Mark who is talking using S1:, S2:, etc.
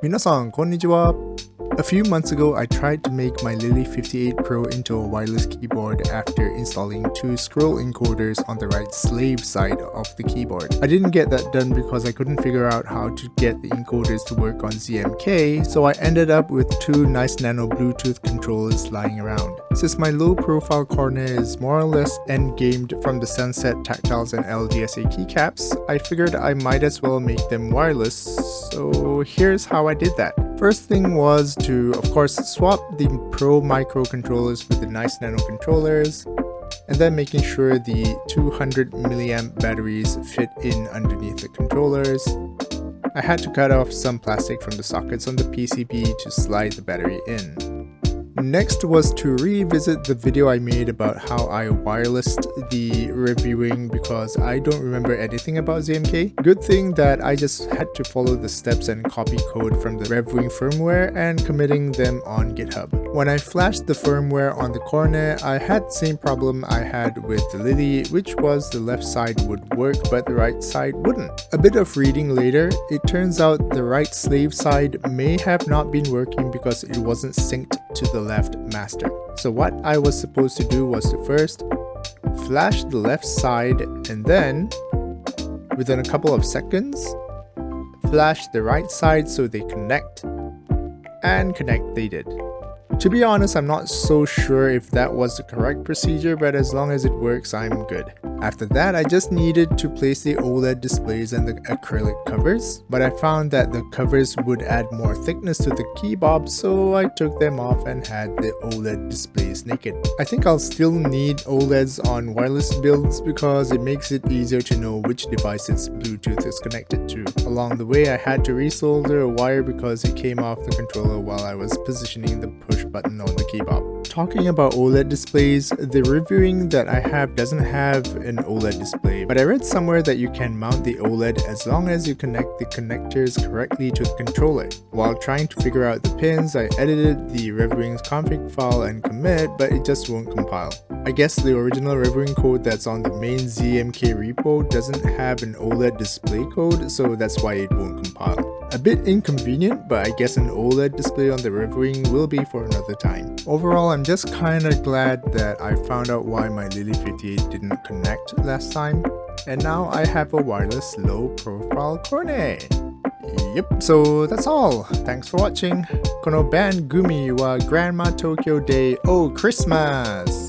S1: Minasan, konnichiwa! A few months ago, I tried to make my Lily 58 Pro into a wireless keyboard after installing two scroll encoders on the right slave side of the keyboard. I didn't get that done because I couldn't figure out how to get the encoders to work on ZMK, so I ended up with two nice Nano Bluetooth controllers lying around. Since my low-profile Corne is more or less end-gamed from the Sunset tactiles and LDSA keycaps, I figured I might as well make them wireless, so here's how I did that. First thing was to, of course, swap the Pro microcontrollers with the nice Nano controllers, and then making sure the 200 mAh batteries fit in underneath the controllers. I had to cut off some plastic from the sockets on the PCB to slide the battery in. Next was to revisit the video I made about how I wirelessed the reviewing because I don't remember anything about ZMK. Good thing that I just had to follow the steps and copy code from the reviewing firmware and committing them on GitHub. When I flashed the firmware on the Corne, I had the same problem I had with the Lily, which was the left side would work but the right side wouldn't. A bit of reading later, it turns out the right slave side may have not been working because it wasn't synced to the left master. So what I was supposed to do was to first flash the left side and then, within a couple of seconds, flash the right side so they connect, and connect they did. To be honest, I'm not so sure if that was the correct procedure, but as long as it works, I'm good. After that, I just needed to place the OLED displays and the acrylic covers, but I found that the covers would add more thickness to the key bob, so I took them off and had the OLED displays naked. I think I'll still need OLEDs on wireless builds because it makes it easier to know which device its Bluetooth is connected to. Along the way, I had to resolder a wire because it came off the controller while I was positioning the push button on the key bob. Talking about OLED displays, the reviewing that I have doesn't have an OLED display, but I read somewhere that you can mount the OLED as long as you connect the connectors correctly to the controller. While trying to figure out the pins, I edited the reviewing's config file and commit, but it just won't compile. I guess the original reviewing code that's on the main ZMK repo doesn't have an OLED display code, so that's why it won't compile. A bit inconvenient, but I guess an OLED display on the reviewing will be for another time. Overall, I'm just kinda glad that I found out why my Lily 58 didn't connect last time, and now I have a wireless low-profile Corne. Yep, so that's all. Thanks for watching. Kono ban gumi wa Grandma Tokyo de o Christmas!